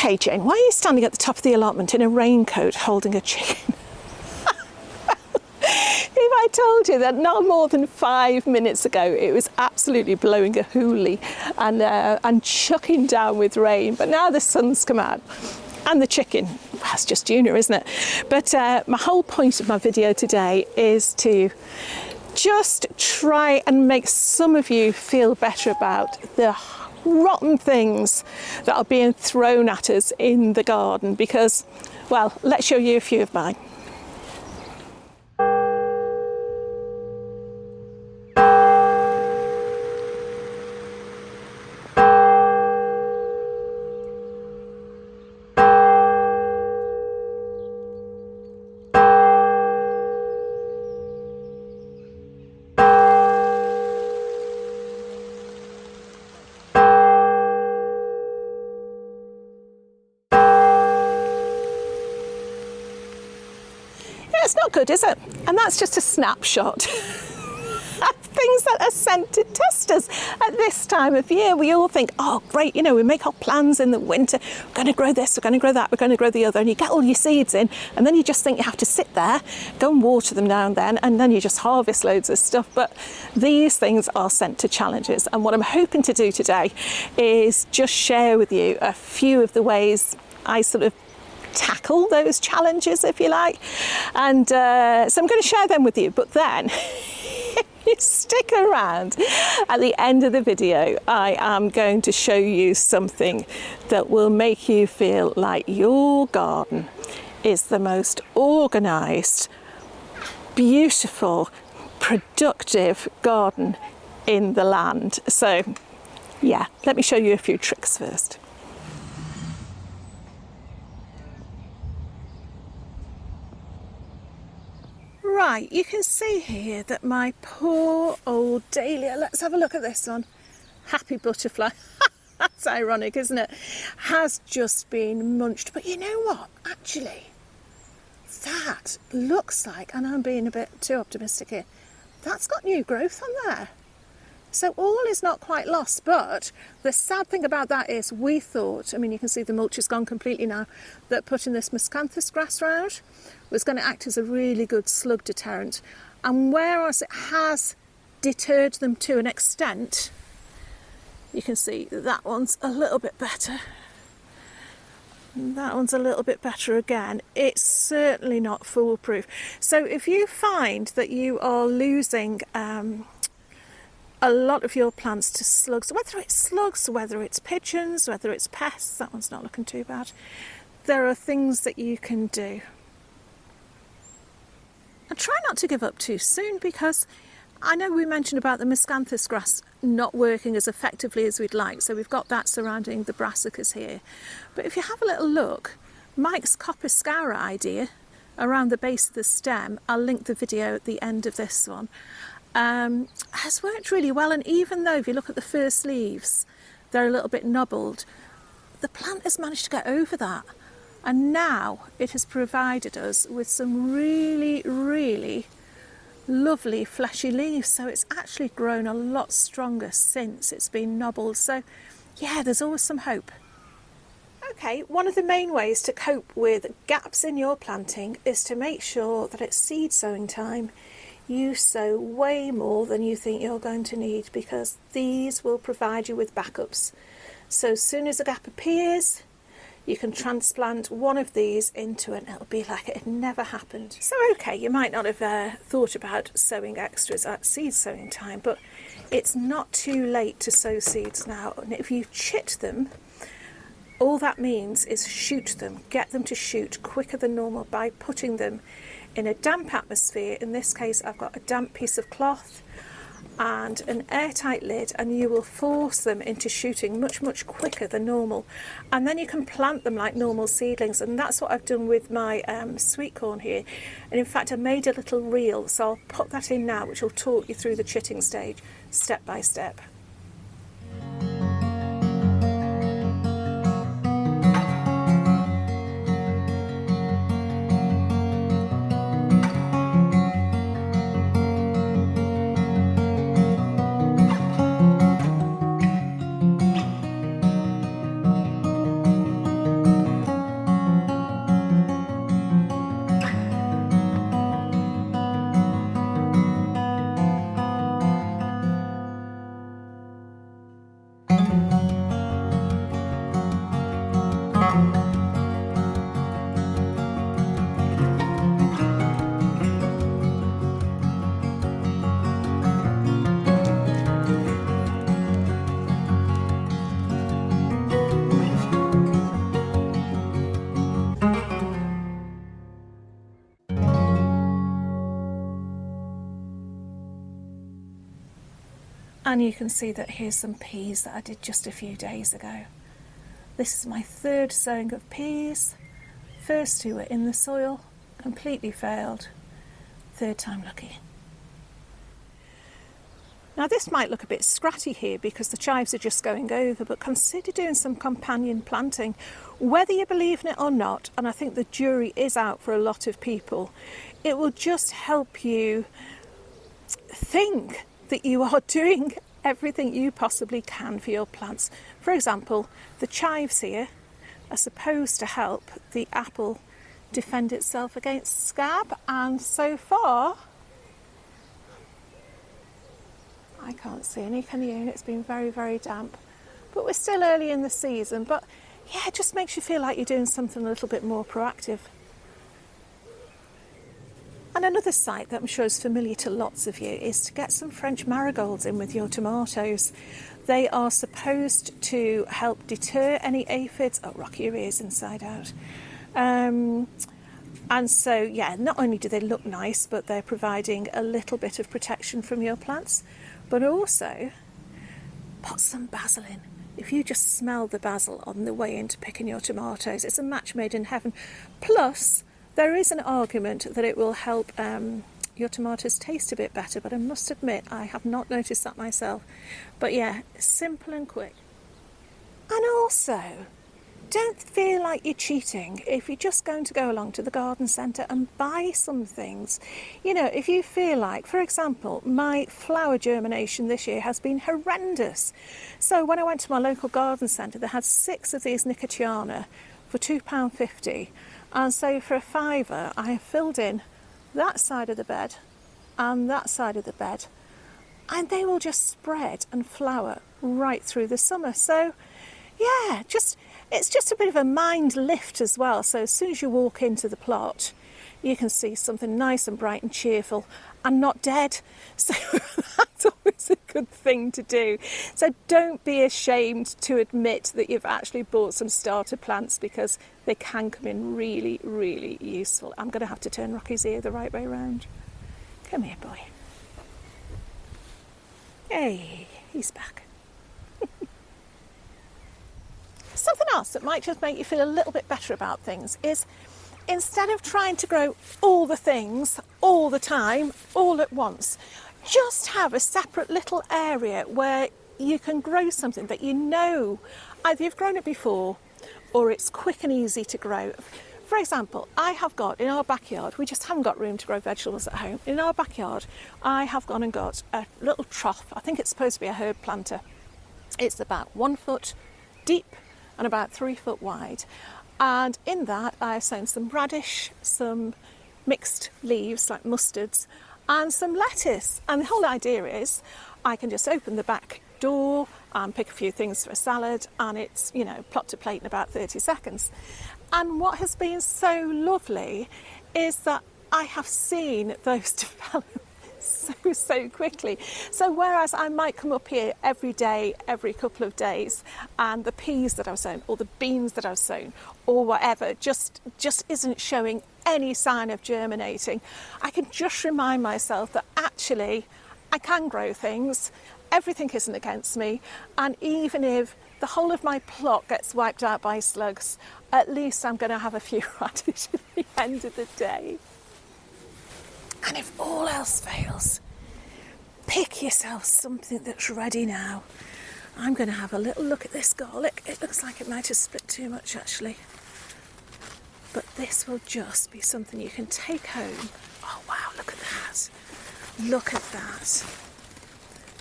Okay, Jane, why are you standing at the top of the allotment in a raincoat holding a chicken? If I told you that not more than 5 minutes ago it was absolutely blowing a hoolie and chucking down with rain, but now the sun's come out and the chicken, that's just Junior, isn't it? But my whole point of my video today is to just try and make some of you feel better about the rotten things that are being thrown at us in the garden, because, well, let's show you a few of mine. It's not good, is it? And that's just a snapshot. Things that are sent to test us at this time of year. We all think, oh great, you know, we make our plans in the winter, we're going to grow this, we're going to grow that, we're going to grow the other, and you get all your seeds in, and then you just think you have to sit there, go and water them now and then you just harvest loads of stuff. But these things are sent to challenges, and what I'm hoping to do today is just share with you a few of the ways I sort of tackle those challenges, if you like, and so I'm going to share them with you. But then if you stick around at the end of the video, I am going to show you something that will make you feel like your garden is the most organised, beautiful, productive garden in the land. So yeah, let me show you a few tricks first. Right, you can see here that my poor old dahlia, let's have a look at this one, happy butterfly, that's ironic, isn't it, has just been munched. But you know what, actually, that looks like, and I'm being a bit too optimistic here, that's got new growth on there. So all is not quite lost, but the sad thing about that is we thought, I mean, you can see the mulch has gone completely now, that putting this miscanthus grass round was going to act as a really good slug deterrent. And whereas it has deterred them to an extent, you can see that that one's a little bit better. That one's a little bit better again. It's certainly not foolproof. So if you find that you are losing a lot of your plants to slugs, whether it's pigeons, whether it's pests, that one's not looking too bad, there are things that you can do. And try not to give up too soon, because I know we mentioned about the miscanthus grass not working as effectively as we'd like, so we've got that surrounding the brassicas here. But if you have a little look, Mike's copper scour idea around the base of the stem, I'll link the video at the end of this one, has worked really well. And even though if you look at the first leaves, they're a little bit nubbled, the plant has managed to get over that. And now it has provided us with some really, really lovely fleshy leaves. So it's actually grown a lot stronger since it's been nubbled. So yeah, there's always some hope. Okay, one of the main ways to cope with gaps in your planting is to make sure that it's seed sowing time. You sow way more than you think you're going to need, because these will provide you with backups. So as soon as a gap appears, you can transplant one of these into it and it'll be like it never happened. So okay, you might not have thought about sowing extras at seed sowing time, but it's not too late to sow seeds now. And if you chit them, all that means is shoot them, get them to shoot quicker than normal by putting them in a damp atmosphere. In this case, I've got a damp piece of cloth and an airtight lid, and you will force them into shooting much, much quicker than normal. And then you can plant them like normal seedlings, and that's what I've done with my sweet corn here. And in fact, I made a little reel, so I'll put that in now, which will talk you through the chitting stage step by step. And you can see that here's some peas that I did just a few days ago. This is my third sowing of peas. First two were in the soil, completely failed. Third time lucky. Now this might look a bit scratty here because the chives are just going over, but consider doing some companion planting. Whether you believe in it or not, and I think the jury is out for a lot of people, it will just help you think that you are doing everything you possibly can for your plants. For example, the chives here are supposed to help the apple defend itself against scab, and so far I can't see any, can you? It's been very, very damp, but we're still early in the season. But yeah, it just makes you feel like you're doing something a little bit more proactive. And another site that I'm sure is familiar to lots of you is to get some French marigolds in with your tomatoes. They are supposed to help deter any aphids. Oh, rocky your ears inside out. And so, yeah, not only do they look nice, but they're providing a little bit of protection from your plants. But also, put some basil in. If you just smell the basil on the way into picking your tomatoes, it's a match made in heaven. Plus, there is an argument that it will help your tomatoes taste a bit better, but I must admit I have not noticed that myself. But yeah, simple and quick. And also, don't feel like you're cheating if you're just going to go along to the garden centre and buy some things. You know, if you feel like, for example, my flower germination this year has been horrendous. So when I went to my local garden centre, they had 6 of these Nicotiana for £2.50. And so for a £5, I have filled in that side of the bed and that side of the bed. And they will just spread and flower right through the summer. So yeah, it's just a bit of a mind lift as well. So as soon as you walk into the plot, you can see something nice and bright and cheerful and not dead. So that's always a good thing to do. So don't be ashamed to admit that you've actually bought some starter plants, because they can come in really, really useful. I'm going to have to turn Rocky's ear the right way around. Come here, boy. Hey, he's back. Something else that might just make you feel a little bit better about things is, instead of trying to grow all the things all the time, all at once, just have a separate little area where you can grow something that you know either you've grown it before or it's quick and easy to grow. For example, I have got in our backyard, we just haven't got room to grow vegetables at home. In our backyard, I have gone and got a little trough. I think it's supposed to be a herb planter. It's about 1 foot deep and about 3 foot wide. And in that I've sown some radish, some mixed leaves like mustards, and some lettuce. And the whole idea is I can just open the back door and pick a few things for a salad, and it's, you know, plot to plate in about 30 seconds. And what has been so lovely is that I have seen those develop so quickly. So whereas I might come up here every day, every couple of days, and the peas that I've sown or the beans that I've sown or whatever just isn't showing any sign of germinating, I can just remind myself that actually I can grow things. Everything isn't against me, and even if the whole of my plot gets wiped out by slugs, at least I'm going to have a few radish at the end of the day. And if all else fails, pick yourself something that's ready now. I'm going to have a little look at this garlic. It looks like it might have split too much actually. But this will just be something you can take home. Oh wow, look at that. Look at that.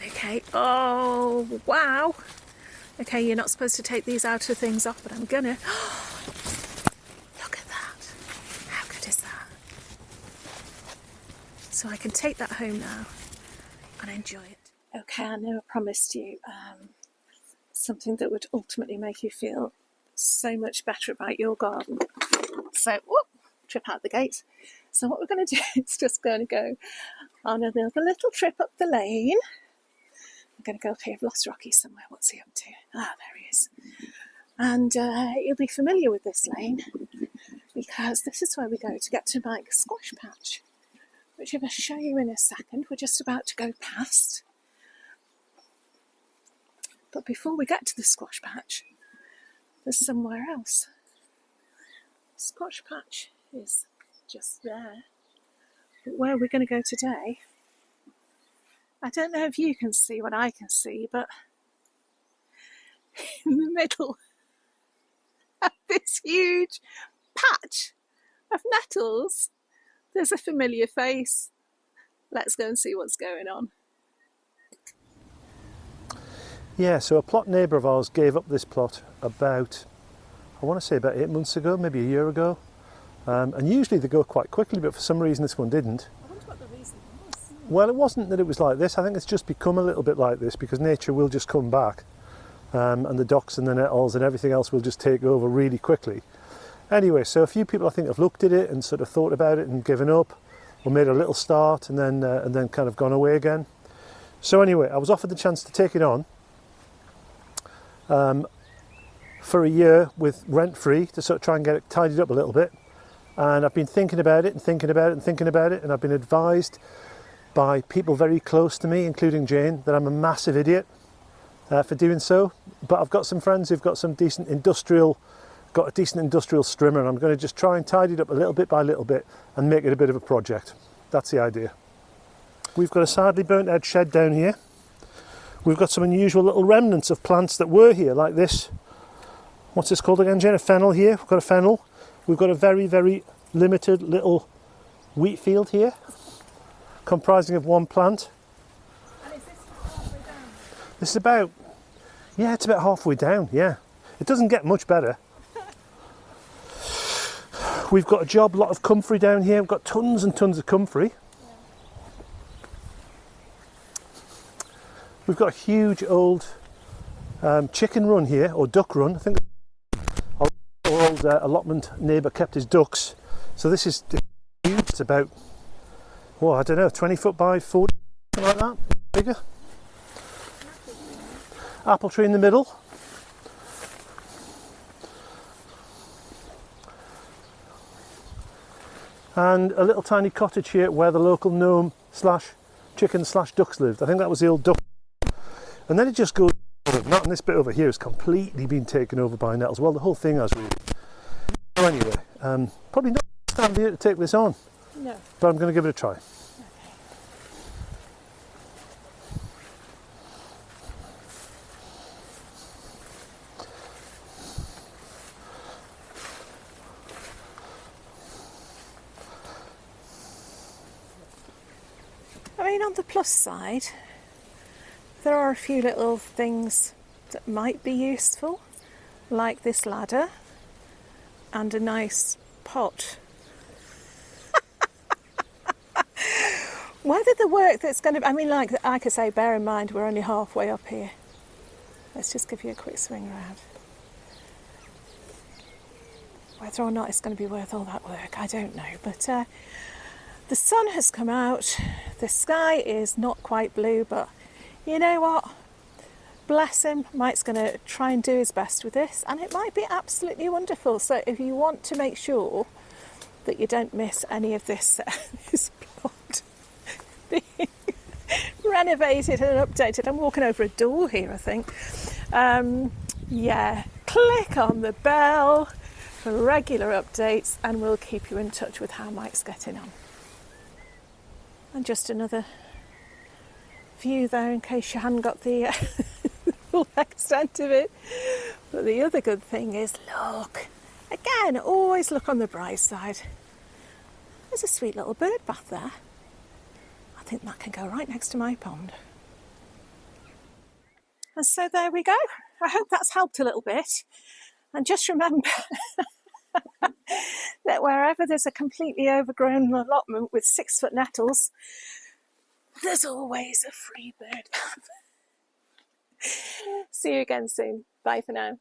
Okay, oh wow. Okay, you're not supposed to take these outer things off, but I'm gonna. Look at that. How good is that? So I can take that home now and enjoy it. Okay, I know I promised you something that would ultimately make you feel so much better about your garden. So, whoop, trip out the gate. So what we're going to do is just going to go on another little trip up the lane. I'm going to go up here. I've lost Rocky somewhere. What's he up to? Ah, there he is. And you'll be familiar with this lane because this is where we go to get to my squash patch, which if I show you in a second, we're just about to go past. But before we get to the squash patch, there's somewhere else. The squash patch is just there. But where we're going to go today, I don't know if you can see what I can see, but in the middle of this huge patch of nettles, there's a familiar face. Let's go and see what's going on. Yeah, so a plot neighbour of ours gave up this plot about, I want to say about 8 months ago, maybe a year ago. And usually they go quite quickly, but for some reason this one didn't. I wonder what the reason was. Well, it wasn't that it was like this. I think it's just become a little bit like this because nature will just come back. And the docks and the nettles and everything else will just take over really quickly. Anyway, so a few people I think have looked at it and sort of thought about it and given up, or made a little start and then kind of gone away again. So anyway, I was offered the chance to take it on for a year with rent-free to sort of try and get it tidied up a little bit. And I've been thinking about it and thinking about it and thinking about it, and I've been advised by people very close to me, including Jane, that I'm a massive idiot for doing so. But I've got some friends who've got some decent industrial strimmer, and I'm going to just try and tidy it up a little bit by little bit and make it a bit of a project. That's the idea. We've got a sadly burnt out shed down here. We've got some unusual little remnants of plants that were here, like this. What's this called again, Jen? A fennel here. We've got a fennel. We've got a very, very limited little wheat field here, comprising of one plant. And is this halfway down? This is about, yeah, it's about halfway down, yeah. It doesn't get much better. We've got a lot of comfrey down here. We've got tons and tons of comfrey. We've got a huge old chicken run here, or duck run. I think our old allotment neighbour kept his ducks. So this is huge. It's about, well, I don't know, 20 foot by 40, something like that, bigger. Apple tree in the middle. And a little tiny cottage here where the local gnome / chicken / ducks lived. I think that was the old duck. And then it just goes, not in this bit over here has completely been taken over by nettles. Well, the whole thing has really. So anyway, probably not stand here to take this on. No. But I'm going to give it a try. I mean, on the plus side, there are a few little things that might be useful, like this ladder and a nice pot. Whether the work that's going to, I mean, like I say, bear in mind we're only halfway up here. Let's just give you a quick swing around. Whether or not it's going to be worth all that work, I don't know, but the sun has come out. The sky is not quite blue, but you know what? Bless him. Mike's going to try and do his best with this, and it might be absolutely wonderful. So if you want to make sure that you don't miss any of this, this plot being renovated and updated. I'm walking over a door here, I think. Yeah, click on the bell for regular updates, and we'll keep you in touch with how Mike's getting on. And just another view there in case you hadn't got the full extent of it. But the other good thing is, look, again, always look on the bright side. There's a sweet little bird bath there. I think that can go right next to my pond. And so there we go. I hope that's helped a little bit. And just remember that wherever there's a completely overgrown allotment with 6-foot nettles, there's always a free bird bath. See you again soon. Bye for now.